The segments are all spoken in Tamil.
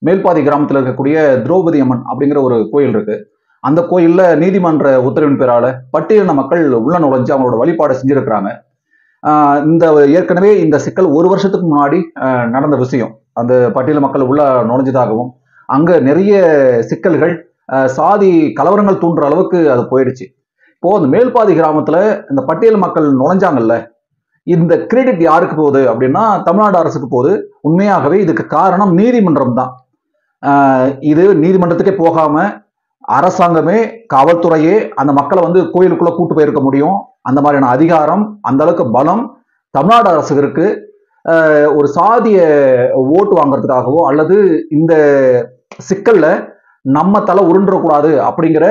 மேல்பாதி கிராமத்தில் இருக்கக்கூடிய திரௌபதி அம்மன் அப்படிங்கிற ஒரு கோயில் இருக்கு. அந்த கோயில்ல நீதிமன்ற உத்தரவின் பேரால பட்டியலின மக்கள் உள்ள நுழைஞ்சு அவங்களோட வழிபாடு செஞ்சிருக்கிறாங்க. இந்த ஏற்கனவே இந்த சிக்கல் ஒரு வருஷத்துக்கு முன்னாடி நடந்த விஷயம். அந்த பட்டியல மக்கள் உள்ள நுழைஞ்சதாகவும் அங்க நிறைய சிக்கல்கள், சாதி கலவரங்கள் தூண்டுற அளவுக்கு அது போயிடுச்சு. இப்போ அந்த மேல்பாதி கிராமத்துல இந்த பட்டியல் மக்கள் நுழைஞ்சாங்கல்ல, இந்த கிரெடிட் யாருக்கு போகுது அப்படின்னா தமிழ்நாடு அரசுக்கு போகுது. உண்மையாகவே இதுக்கு காரணம் நீதிமன்றம் தான். இது நீதிமன்றத்துக்கே போகாம அரசாங்கமே, காவல்துறையே அந்த மக்களை வந்து கோயிலுக்குள்ள கூட்டு போயிருக்க முடியும். அந்த மாதிரியான அதிகாரம், அந்த அளவுக்கு பலம் தமிழ்நாடு அரசுக்கு இருக்கு. ஒரு சாதிய ஓட்டு வாங்குறதுக்காகவோ அல்லது இந்த சிக்கல்ல நம்ம தலை உருண்டக்கூடாது அப்படிங்கிற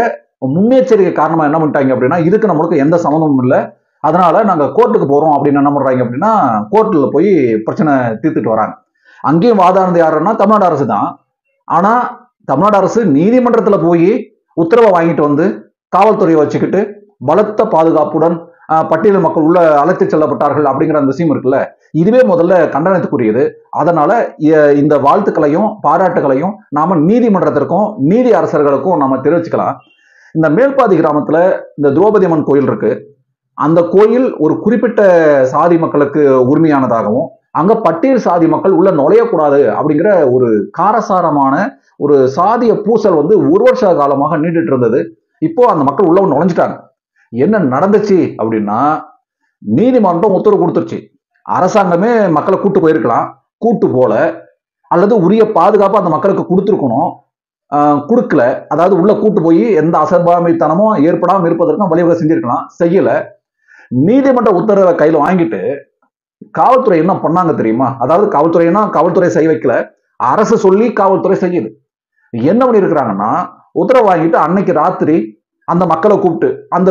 முன்னெச்சரிக்கை காரணமா என்ன பண்ணிட்டாங்க அப்படின்னா, இதுக்கு நம்மளுக்கு எந்த சம்மந்தமும் இல்லை, அதனால நாங்க கோர்ட்டுக்கு போறோம் அப்படின்னு என்ன பண்றாங்க அப்படின்னா, கோர்ட்ல போய் பிரச்சனை தீர்த்துட்டு வராங்க. அங்கேயும் வாதாடுறது யாருன்னா தமிழ்நாடு அரசு தான். ஆனா தமிழ்நாடு அரசு நீதிமன்றத்துல போய் உத்தரவை வாங்கிட்டு வந்து காவல்துறையை வச்சுக்கிட்டு பலத்த பாதுகாப்புடன் பட்டியல் மக்கள் உள்ள அழைத்து செல்லப்பட்டார்கள் அப்படிங்கிற அந்த விஷயம் இருக்குல்ல, இதுவே முதல்ல கண்டனத்துக்குரியது. அதனால இந்த வாழ்த்துக்களையும் பாராட்டுகளையும் நாம நீதிமன்றத்திற்கும் நீதி அரசர்களுக்கும் நாம தெரிவிச்சுக்கலாம். இந்த மேல்பாதி கிராமத்துல இந்த திரௌபதி அம்மன் கோயில் இருக்கு. அந்த கோயில் ஒரு குறிப்பிட்ட சாதி மக்களுக்கு உரிமையானதாகவும் அங்க பட்டியல் சாதி மக்கள் உள்ள நுழையக்கூடாது அப்படிங்கிற ஒரு காரசாரமான ஒரு சாதிய பூசல் வந்து ஒரு வருஷ காலமாக நீண்டுட்டு இருந்தது. இப்போ அந்த மக்கள் உள்ள நுழைஞ்சிட்டாங்க. என்ன நடந்துச்சு அப்படின்னா, நீதிமன்றம் உத்தரவு கொடுத்துருச்சு. அரசாங்கமே மக்களை கூட்டு போயிருக்கலாம், கூட்டு போல, அல்லது உரிய பாதுகாப்பு அந்த மக்களுக்கு கொடுத்துருக்கணும், கொடுக்கல. அதாவது உள்ள கூட்டு போய் எந்த அசம்பாவிதனமும் ஏற்படாமல் இருப்பதற்கும் வழிவகை செஞ்சிருக்கலாம், செய்யல. நீதிமன்ற உத்தரவை கையில வாங்கிட்டு காவல்துறை என்ன பண்ணாங்க தெரியுமா? அதாவது காவல்துறைனா காவல்துறை செய்ய வைக்கல, அரசு சொல்லி காவல்துறை செய்யுது. என்ன பண்ணி இருக்கிறாங்கன்னா, உத்தரவு வாங்கிட்டு அன்னைக்கு ராத்திரி அந்த மக்களை கூப்பிட்டு, அந்த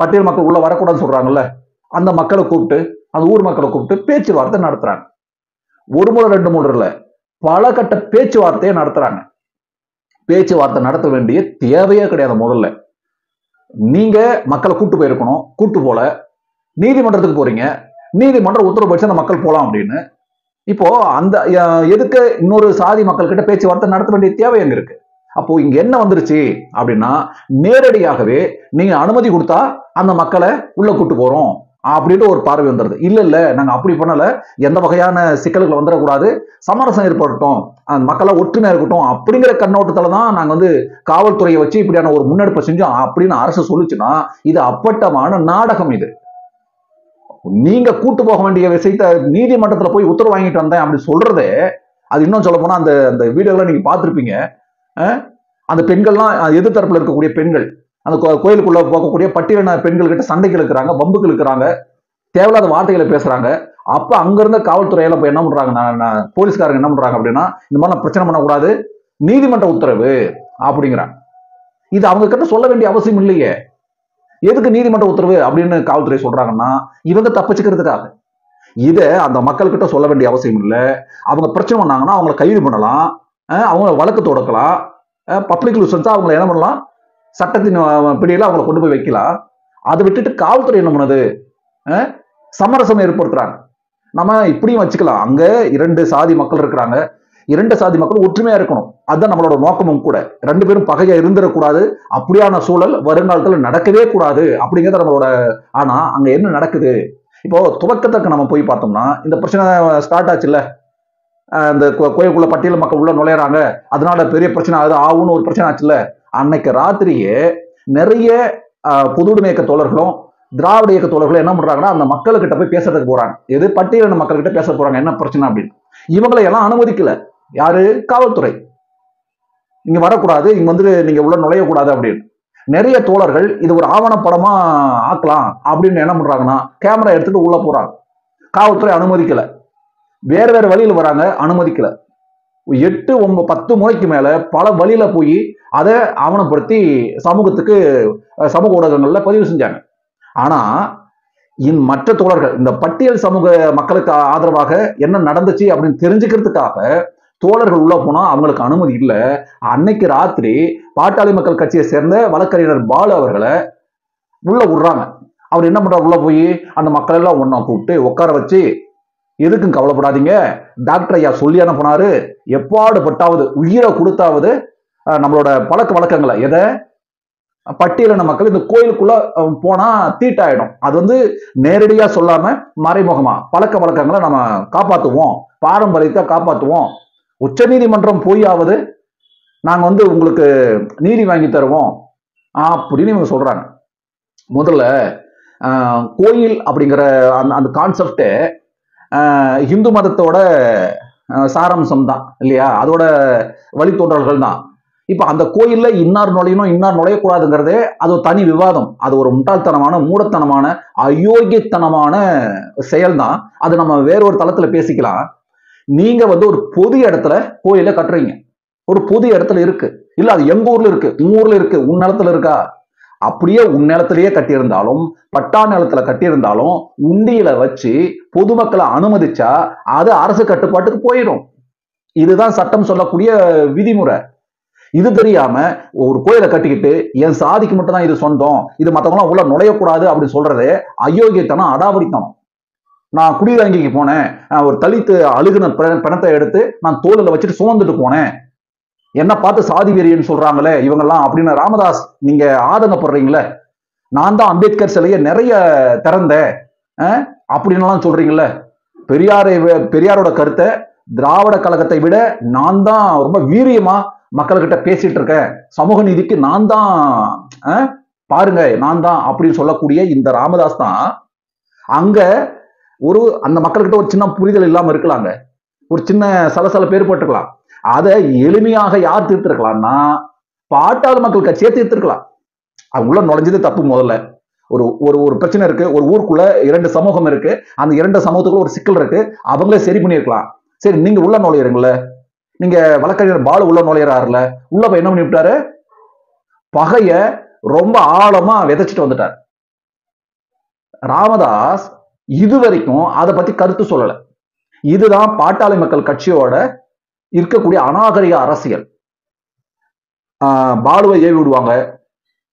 பட்டியல் மக்கள் உள்ள வரக்கூடாதுன்னு சொல்றாங்கல்ல, அந்த மக்களை கூப்பிட்டு, அந்த ஊர் மக்களை கூப்பிட்டு பேச்சுவார்த்தை நடத்துறாங்க. ஒரு முறை ரெண்டு முறை இல்ல, பல கட்ட பேச்சுவார்த்தையை நடத்துறாங்க. பேச்சுவார்த்தை நடத்த வேண்டிய தேவையே கிடையாது. முதல்ல நீங்க மக்களை கூட்டு போயிருக்கணும், கூட்டு போல, நீதிமன்றத்துக்கு போறீங்க, நீதிமன்றம் உத்தரவு போயிடுச்சு அந்த மக்கள் போலாம் அப்படின்னு. இப்போ அந்த எதுக்கு இன்னொரு சாதி மக்கள் கிட்ட பேச்சுவார்த்தை நடத்த வேண்டிய தேவை எங்க இருக்கு? அப்போ இங்க என்ன வந்துருச்சு அப்படின்னா, நேரடியாகவே நீங்க அனுமதி கொடுத்தா அந்த மக்களை உள்ள கூட்டு போறோம் அப்படின்ட்டு ஒரு பார்வை வந்துருது. இல்ல இல்ல, நாங்க அப்படி பண்ணல, எந்த வகையான சிக்கல்கள் வந்துடக்கூடாது, சமரசம் ஏற்படட்டும், அந்த மக்களை ஒற்றுமையா இருக்கட்டும் அப்படிங்கிற கண்ணோட்டத்துல தான் நாங்க வந்து காவல்துறையை வச்சு இப்படியான ஒரு முன்னெடுப்பை செஞ்சோம் அப்படின்னு அரசு சொல்லுச்சுன்னா, இது அப்பட்டமான நாடகம். இது நீங்க கூட்டு போக வேண்டிய விஷயத்த நீதிமன்றத்துல போய் உத்தரவு வாங்கிட்டு வந்தேன் அப்படி சொல்றதே, அது இன்னும் சொல்ல போனா அந்த வீடியோல நீங்க பார்த்திருப்பீங்க. அந்த பெண்கள்லாம் எதிர்த்தரப்புல இருக்கக்கூடிய பெண்கள் அந்த கோயிலுக்குள்ள போகக்கூடிய பட்டியலின பெண்கள் கிட்ட சண்டைக்கு இருக்கிறாங்க, பம்புக்கு இருக்கிறாங்க, தேவையில்லாத வார்த்தைகளை பேசுறாங்க. அப்ப அங்க இருந்த காவல்துறையில போய் என்ன பண்றாங்க, போலீஸ்காரங்க என்ன பண்றாங்க அப்படின்னா, இந்த மாதிரி பிரச்சனை பண்ணக்கூடாது, நீதிமன்ற உத்தரவு அப்படிங்கிறாங்க. இது அவங்க கிட்ட சொல்ல வேண்டிய அவசியம் இல்லையே. எதுக்கு நீதிமன்ற உத்தரவு அப்படின்னு காவல்துறை சொல்றாங்கன்னா, இவங்க தப்பிச்சுக்கிறதுக்காக. இதை அந்த மக்கள் கிட்ட சொல்ல வேண்டிய அவசியம் இல்லை. அவங்க பிரச்சனை பண்ணாங்கன்னா அவங்களை கைது பண்ணலாம், அவங்க வழக்கு தொடக்கலாம், பப்ளிக் நியூசன்ஸா அவங்களை என்ன பண்ணலாம், சட்டத்தின் பிடியில அவங்களை கொண்டு போய் வைக்கலாம். அதை விட்டுட்டு காவல்துறை என்ன பண்ணுது, சமரசம் ஏற்படுத்துறாங்க. நம்ம இப்படியும் வச்சுக்கலாம், அங்க இரண்டு சாதி மக்கள் இருக்கிறாங்க, இரண்டு சாதி மக்கள் ஒற்றுமையா இருக்கணும், அதுதான் நம்மளோட நோக்கமும் கூட. ரெண்டு பேரும் பகையா இருந்துடக்கூடாது, அப்படியான சூழல் வருங்காலத்துல நடக்கவே கூடாது அப்படிங்கிறது நம்மளோட. ஆனா அங்க என்ன நடக்குது, இப்போ துவக்கத்துக்கு நம்ம போய் பார்த்தோம்னா, இந்த பிரச்சனை ஸ்டார்ட் ஆச்சுல்ல, இந்த கோயிலுக்குள்ள பட்டியல் மக்கள் உள்ள நுழையிறாங்க, அதனால பெரிய பிரச்சனை ஆகும்னு ஒரு பிரச்சனை ஆச்சுல்ல. அன்னைக்கு ராத்திரியே நிறைய பொதுவுடைமை இயக்க தோழர்களும் திராவிட இயக்க தோழர்களும் என்ன பண்றாங்கன்னா, அந்த மக்கள்கிட்ட போய் பேசுறதுக்கு போறாங்க. எது பட்டியலின மக்கள்கிட்ட பேச போறாங்க, என்ன பிரச்சனை அப்படின்னு. இவங்களை எல்லாம் அனுமதிக்கல யாரு, காவல்துறை. இங்க வரக்கூடாது, இங்க வந்து நீங்க உள்ள நுழையக்கூடாது அப்படின்னு. நிறைய தோழர்கள் இது ஒரு ஆவணப்படமா ஆக்கலாம் அப்படின்னு என்ன பண்றாங்கன்னா, கேமரா எடுத்துட்டு உள்ள போறாங்க. காவல்துறை அனுமதிக்கல. வேற வேற வழியில வராங்க, அனுமதிக்கல. 8, 9, 10 முறைக்கு மேல பல வழியில போய் அதை ஆவணப்படுத்தி சமூகத்துக்கு சமூக ஊடகங்கள்ல பதிவு செஞ்சாங்க. ஆனா மற்ற தோழர்கள், இந்த பட்டியல் சமூக மக்களுக்கு ஆதரவாக என்ன நடந்துச்சு அப்படின்னு தெரிஞ்சுக்கிறதுக்காக தோழர்கள் உள்ள போனா அவங்களுக்கு அனுமதி இல்லை. அன்னைக்கு ராத்திரி பாட்டாளி மக்கள் கட்சியை சேர்ந்த வழக்கறிஞர் பாலு அவர்களை உள்ள விடுறாங்க. அவர் என்ன பண்றாரு, உள்ள போய் அந்த மக்கள் எல்லாம் ஒன்னா கூப்பிட்டு உட்கார வச்சு, எதுக்கும் கவலைப்படாதீங்க, டாக்டர் ஐயா சொல்லி அனுப்புனாரு, எப்பாடு பட்டாவது உயிரை கொடுத்தாவது நம்மளோட பழக்க வழக்கங்களை எதை பட்டியலின மக்கள் இந்த கோயிலுக்குள்ள போனா தீட்டாயிடும். அது நேரடியா சொல்லாம மறைமுகமா பழக்க வழக்கங்களை நம்ம காப்பாத்துவோம், பாரம்பரியத்தை காப்பாத்துவோம், உச்ச நீதிமன்றம் போயாவது நாங்க உங்களுக்கு நீதி வாங்கி தருவோம் அப்படின்னு இவங்க சொல்றாங்க. முதல்ல கோயில் அப்படிங்கிற அந்த கான்செப்டே இந்து மதத்தோட சாராம்சம் தான் இல்லையா, அதோட வழித்தோன்றல்கள் தான். இப்ப அந்த கோயில்ல இன்னார் நுழையணும் இன்னார் நுழையக்கூடாதுங்கிறதே அது ஒரு தனி விவாதம். அது ஒரு முட்டாள்தனமான மூடத்தனமான அயோக்கியத்தனமான செயல் தான். அது நம்ம வேறொரு தளத்துல பேசிக்கலாம். நீங்க ஒரு பொது இடத்துல கோயில கட்டுறீங்க, ஒரு பொது இடத்துல இருக்கு, இல்ல அது எங்க ஊர்ல இருக்கு, உன் ஊர்ல இருக்கு, உன் நிலத்துல இருக்கா, அப்படியே உன் நிலத்திலேயே கட்டியிருந்தாலும் பட்டா நிலத்துல கட்டியிருந்தாலும் உண்டியில வச்சு பொதுமக்களை அனுமதிச்சா அது அரசு கட்டுப்பாட்டுக்கு போயிடும். இதுதான் சட்டம் சொல்லக்கூடிய விதிமுறை. இது தெரியாம ஒரு கோயிலை கட்டிக்கிட்டு என் சாதிக்கு மட்டும் தான் இது சொந்தம், இது மற்றவங்களாம் உள்ள நுழையக்கூடாது அப்படின்னு சொல்றது அயோக்கியத்தனம், அடாவடித்தனம். நான் குடியிறங்கிக்கு போனேன், ஒரு தலித்து அழுகுன பிணத்தை எடுத்து நான் தோளில் வச்சுட்டு சுமந்துட்டு போனேன், என்ன பார்த்து சாதி வெறியன்னு சொல்றாங்களே இவங்கெல்லாம் அப்படின்னு ராமதாஸ் நீங்க ஆதங்கப்படுறீங்களே, நான் தான் அம்பேத்கர் சிலையை நிறைய திறந்தேன் அப்படின்னு சொல்றீங்களே, பெரியாரோட கருத்தை திராவிட கழகத்தை விட நான் தான் ரொம்ப வீரியமா மக்கள்கிட்ட பேசிட்டு இருக்கேன், சமூக நீதிக்கு நான் தான் பாருங்க நான் தான் அப்படின்னு சொல்லக்கூடிய இந்த ராமதாஸ் தான் அங்க அந்த மக்கள்கிட்ட ஒரு சின்ன புரிதல் இல்லாம இருக்கலாங்க, ஒரு சின்ன சலசலப்பு ஏற்பட்டுக்கலாம். அதை எளிமையாக யார் தீர்த்திருக்கலாம்னா பாட்டாளி மக்கள் கட்சியை தீர்த்திருக்கலாம். அவங்கள நுழைஞ்சது தப்பு. முதல்ல ஒரு ஒரு ஒரு பிரச்சனை இருக்கு, ஒரு ஊருக்குள்ள 2 சமூகம் இருக்கு, அந்த 2 சமூகத்துக்குள்ள ஒரு சிக்கல் இருக்கு, அவங்களே சரி பண்ணிருக்கலாம். சரி நீங்க உள்ள நுழையிறீங்கள, நீங்க வழக்கறிஞர் பாலு உள்ள நுழையிறாருல, உள்ள போய் என்ன பண்ணி விட்டாரு, பகைய ரொம்ப ஆழமா விதைச்சிட்டு வந்துட்டார். ராமதாஸ் இதுவரைக்கும் அதை பத்தி கருத்து சொல்லல. இதுதான் பாட்டாளி மக்கள் கட்சியோட இருக்கக்கூடிய அநாகரிக அரசியல். பாலுவை ஏவி விடுவாங்க,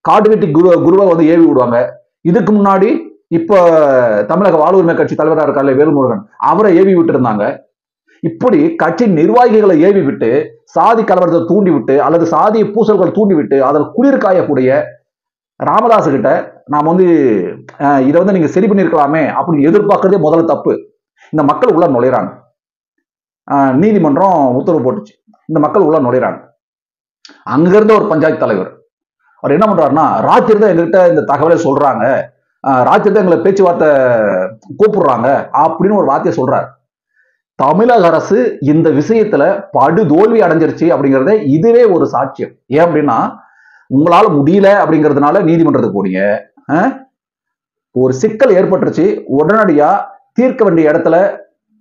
காடுவெட்டி குருவை ஏவி விடுவாங்க. இதுக்கு முன்னாடி இப்ப தமிழக வாழ்வுரிமை கட்சி தலைவராக இருக்காரு வேல்முருகன், அவரை ஏவி விட்டு இருந்தாங்க. இப்படி கட்சி நிர்வாகிகளை ஏவி விட்டு சாதி கலவரத்தை தூண்டி விட்டு அல்லது சாதிய பூசல்கள் தூண்டி விட்டு அதில் குளிர் காயக்கூடிய ராமதாஸ் கிட்ட நாம் இதை நீங்க சரி பண்ணிருக்கலாமே அப்படின்னு எதிர்பார்க்கறதே முதல்ல தப்பு. இந்த மக்கள் உள்ள நுழைறாங்க, நீதிமன்றம் உத்தரவு போட்டுச்சு, இந்த மக்கள் உள்ள நுழைறாங்க. அங்கிருந்த ஒரு பஞ்சாயத்து தலைவர் அவர் என்ன பண்றாருன்னா, ராத்திரி தான் எங்ககிட்ட இந்த தகவலை சொல்றாங்க, ராத்திரி தான் எங்களை பேச்சுவார்த்தை கூப்பிடுறாங்க அப்படின்னு ஒரு வார்த்தையை சொல்றாரு. தமிழக அரசு இந்த விஷயத்துல படுதோல்வி அடைஞ்சிருச்சு அப்படிங்கறத இதுவே ஒரு சாட்சியம். ஏன் அப்படின்னா, உங்களால முடியல அப்படிங்கிறதுனால நீதிமன்றத்துக்கு போனீங்க, ஒரு சிக்கல் ஏற்பட்டுருச்சு, உடனடியா தீர்க்க வேண்டிய இடத்துல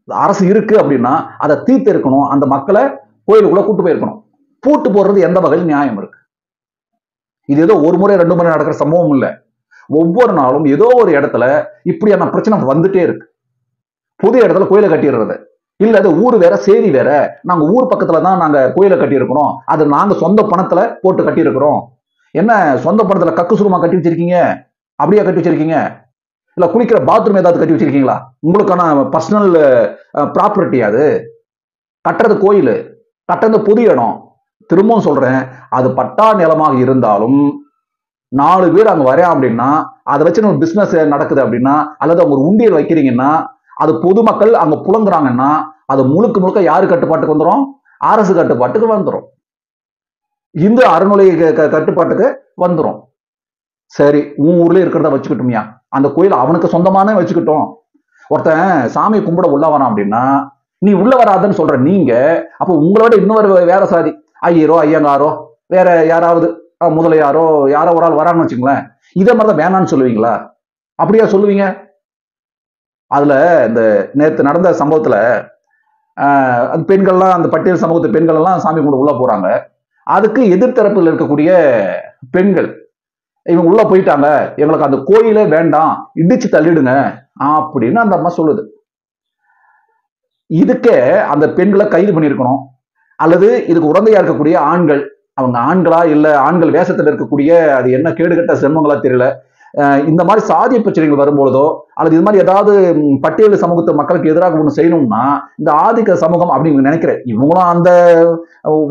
அரசு இருக்கு அப்படின்னா அதை தீர்த்து இருக்கணும், அந்த மக்களை கோயிலுக்குள்ள கூட்டு போயிருக்கணும். பூட்டு போடுறது எந்த வகையில் நியாயம் இருக்கு? இது ஏதோ ஒரு முறை 2 முறை நடக்கிற சம்பவம் இல்லை, ஒவ்வொரு நாளும் ஏதோ ஒரு இடத்துல இப்படியான பிரச்சனை வந்துட்டே இருக்கு. புது இடத்துல கோயிலை கட்டிடுறது, இல்ல அது ஊர் வேற சேரி வேற, நாங்க ஊர் பக்கத்துல தான் நாங்க கோயிலை கட்டியிருக்கிறோம், அது நாங்க சொந்த பணத்துல போட்டு கட்டியிருக்கிறோம். என்ன சொந்த பணத்துல கக்கு சுருமா கட்டி வச்சிருக்கீங்க, அப்படியே கட்டி வச்சிருக்கீங்க, இல்ல குளிக்கிற பாத்ரூம் ஏதாவது கட்டி வச்சிருக்கீங்களா, உங்களுக்கான பர்சனல் ப்ராப்பர்ட்டி அது, கட்டுறது கோயில், கட்டுறது புது இடம். திரும்பவும் சொல்றேன், அது பட்டா நிலமாக இருந்தாலும் 4 பேர் அங்க வரேன் அப்படின்னா அதை வச்சு ஒரு பிசினஸ் நடக்குது அப்படின்னா அல்லது அவங்க ஒரு உண்டியல் வைக்கிறீங்கன்னா அது பொதுமக்கள் அங்க புலங்குறாங்கன்னா அது முழுக்க முழுக்க யாரு கட்டுப்பாட்டுக்கு வந்துடும்? அரசு கட்டுப்பாட்டுக்கு வந்துடும், இந்து அறநிலை கட்டுப்பாட்டுக்கு வந்துடும். சரி உன் ஊர்ல இருக்கிறத வச்சுக்கிட்டோம்யா, அந்த கோயில் அவனுக்கு சொந்தமான வச்சுக்கிட்டோம். ஒருத்தன் சாமி கும்பிட உள்ள வரான் அப்படின்னா நீ உள்ள வராதுன்னு சொல்ற நீங்க, அப்ப உங்களோட இன்னொரு வேற சாதி ஐயரோ ஐயங்காரோ வேற யாராவது முதலையாரோ யாரோ ஒரு ஆள் வரான்னு வச்சுங்களேன், இதே மாதிரிதான் வேணான்னு சொல்லுவீங்களா? அப்படியா சொல்லுவீங்க? அதுல இந்த நேற்று நடந்த சம்பவத்துல அந்த பெண்கள்லாம், அந்த பட்டியல் சமூகத்து பெண்கள் எல்லாம் சாமி கும்பிட உள்ள போறாங்க. அதுக்கு எதிர்த்தரப்பில் இருக்கக்கூடிய பெண்கள் இவங்க உள்ள போயிட்டாங்க, எங்களுக்கு அந்த கோயிலே வேண்டாம், இடிச்சு தள்ளிடுங்க அப்படின்னு அந்த அம்மா சொல்லுது. இதுக்கே அந்த பெண்களை கைது பண்ணியிருக்கணும், அல்லது இதுக்கு உடந்தையா இருக்கக்கூடிய ஆண்கள், அவங்க ஆண்களா இல்ல ஆண்கள் வேஷத்துல இருக்கக்கூடிய அது என்ன கேடுகட்ட சென்மங்களா தெரியல, இந்த மாதிரி சாதிய பிரச்சனைகள் வரும்பொழுதோ அல்லது இது மாதிரி ஏதாவது பட்டியல் சமூகத்து மக்களுக்கு எதிராக ஒண்ணு செய்யணும்னா இந்த ஆதிக்க சமூகம் அப்படின்னு நினைக்கிறேன். இவங்களும் அந்த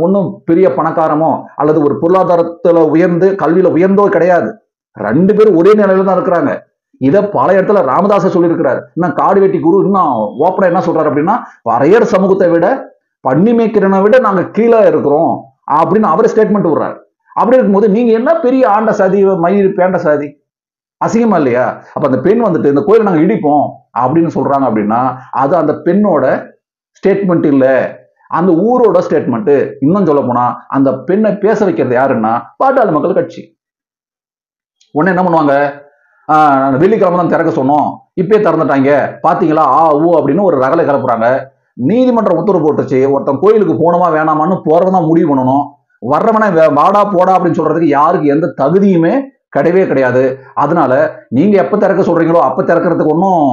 ஒன்றும் பெரிய பணக்காரமோ அல்லது ஒரு பொருளாதாரத்துல உயர்ந்து கல்வியில உயர்ந்தோ கிடையாது. 2 பேரும் ஒரே நிலையில தான் இருக்கிறாங்க. இத பல இடத்துல ராமதாச சொல்லியிருக்கிறார். இன்னும் காடு வெட்டி குரு இன்னும் ஓப்பனா என்ன சொல்றாரு அப்படின்னா, பறையர் சமூகத்தை விட பண்ணி மேய்க்கிறனை விட நாங்க கீழே இருக்கிறோம் அப்படின்னு அவரே ஸ்டேட்மெண்ட் விடுறாரு. அப்படி இருக்கும்போது நீங்க என்ன பெரிய ஆண்ட சாதி மயிர் பேண்ட சாதி, அசிங்கமா இல்லையா? அப்ப அந்த பெண் வந்துட்டு இந்த கோயிலை நாங்க இடிப்போம் அப்படின்னு சொல்றாங்க அப்படின்னா அது அந்த பெண்ணோட ஸ்டேட்மெண்ட் இல்ல, அந்த ஊரோட ஸ்டேட்மெண்ட். இன்னும் சொல்ல போனா அந்த பெண்ணை பேச வைக்கிறது யாருன்னா பாட்டாளி மக்கள் கட்சி. உடனே என்ன பண்ணுவாங்க, வெள்ளிக்கிழமை தான் திறக்க சொன்னோம், இப்பயே திறந்துட்டாங்க பாத்தீங்களா ஊ அப்படின்னு ஒரு ரகலை கிளப்புறாங்க. நீதிமன்றம் உத்தரவு போட்டுச்சு, ஒருத்தன் கோயிலுக்கு போனோமா வேணாமான்னு போறவன் முடிவு பண்ணணும். வர்றவனை வாடா போடா அப்படின்னு சொல்றதுக்கு யாருக்கு எந்த தகுதியுமே கிடையவே கிடையாது. அதனால நீங்க எப்ப திறக்க சொல்றீங்களோ அப்ப திறக்கிறதுக்கு ஒன்றும்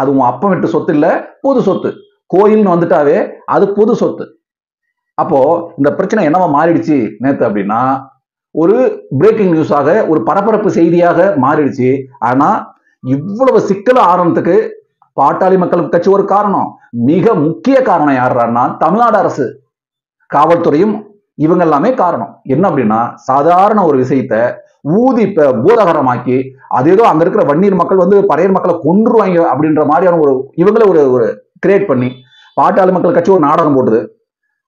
அது உன் அப்பம் விட்டு சொத்து இல்ல, பொது சொத்து. கோயில்னு வந்துட்டாவே அது பொது சொத்து. அப்போ இந்த பிரச்சனை என்னவா மாறிடுச்சு நேத்து அப்படின்னா, ஒரு பிரேக்கிங் நியூஸாக ஒரு பரபரப்பு செய்தியாக மாறிடுச்சு. ஆனா இவ்வளவு சிக்கல ஆரம்பத்துக்கு பாட்டாளி மக்கள் கட்சி ஒரு காரணம். மிக முக்கிய காரணம் யாருன்னா தமிழ்நாடு அரசு, காவல்துறையும் இவங்க எல்லாமே காரணம். என்ன அப்படின்னா சாதாரண ஒரு விஷயத்த ஊதி பூதகரமாக்கி அது ஏதோ அங்க இருக்கிற வன்னீர் மக்கள் வந்து பறையர் மக்களை கொன்றுவாங்க அப்படின்ற மாதிரியான ஒரு இவங்கள ஒரு கிரியேட் பண்ணி பாட்டாளி மக்கள் கட்சி ஒரு நாடகம் போட்டுது.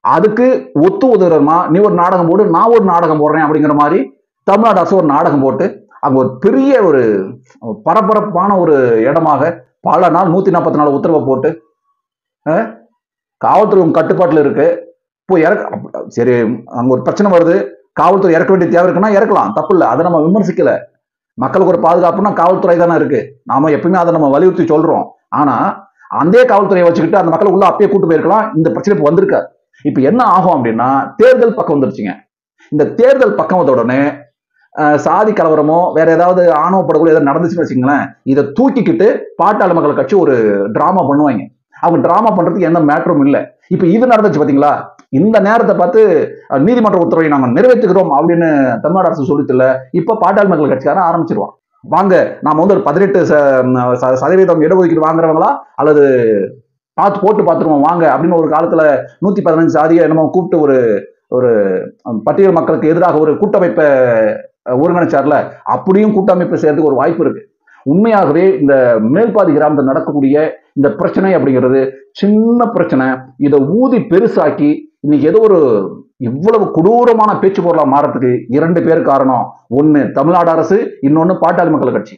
அதுக்கு ஒத்து உதவுறமா நீ ஒரு நாடகம் போடு நான் ஒரு நாடகம் போடுறேன் அப்படிங்கிற மாதிரி தமிழ்நாடு அரசு ஒரு நாடகம் போட்டு அங்க ஒரு பெரிய ஒரு பரபரப்பான ஒரு இடமாக பல நாள் 144 உத்தரவை போட்டு காவல்துறை கட்டுப்பாட்டுல இருக்கு. போய் இறக்க சரி, அங்க ஒரு பிரச்சனை வருது, காவல்துறை இறக்க வேண்டிய தேவை இருக்குன்னா இறக்கலாம், தப்பு இல்லை, அதை நம்ம விமர்சிக்கல. மக்களுக்கு ஒரு பாதுகாப்புனா காவல்துறை தானே இருக்கு, நாம எப்பவுமே அதை நம்ம வலியுறுத்தி சொல்றோம். ஆனா அந்த காவல்துறையை வச்சுக்கிட்டு அந்த மக்களை உள்ள அப்பயே கூட்டு போயிருக்கலாம், இந்த பிரச்சனை இப்ப வந்திருக்காரு. இப்ப என்ன ஆகும் அப்படின்னா தேர்தல் பக்கம் வந்துருச்சுங்க. இந்த தேர்தல் பக்கம் வந்த உடனே சாதி கலவரமோ வேற ஏதாவது ஆணவ படுகொலை ஏதாவது நடந்துச்சுன்னு வச்சுங்களேன், இதை தூக்கிக்கிட்டு பாட்டாளி மக்கள் கட்சி ஒரு டிராமா பண்ணுவாங்க. அவங்க டிராமா பண்றதுக்கு எந்த மேட்டரும் இல்லை. இப்ப இது நடந்துச்சு பாத்தீங்களா, இந்த நேரத்தை பார்த்து நீதிமன்ற உத்தரவை நாங்க நிறைவேற்றுகிறோம் அப்படின்னு தமிழ்நாடு அரசு சொல்லித்துல இப்ப பாட்டாளி மக்கள் கட்சிக்காரன் ஆரம்பிச்சிருவான். வாங்க நாம வந்து ஒரு 18% இடஒதுக்கீடு வாங்குறவங்களா அல்லது போட்டு பார்த்துருவோம் வாங்க அப்படின்னு ஒரு காலத்துல 115 சாதியை என்னமோ கூப்பிட்டு ஒரு ஒரு பட்டியல் மக்களுக்கு எதிராக ஒரு கூட்டமைப்பை ஒருங்கிணைச்சார்ல, அப்படியும் கூட்டமைப்பை சேர்த்துக்கு ஒரு வாய்ப்பு இருக்கு. உண்மையாகவே இந்த மேல்பாதி கிராமத்தில் நடக்கக்கூடிய இந்த பிரச்சனை அப்படிங்கிறது சின்ன பிரச்சனை. இதை ஊதி பெருசாக்கி இன்னைக்கு ஏதோ ஒரு இவ்வளவு கொடூரமான பேச்சு பொருளா மாறத்துக்கு 2 பேர் காரணம். ஒன்னு தமிழ்நாடு அரசு, இன்னொன்னு பாட்டாளி மக்கள் கட்சி.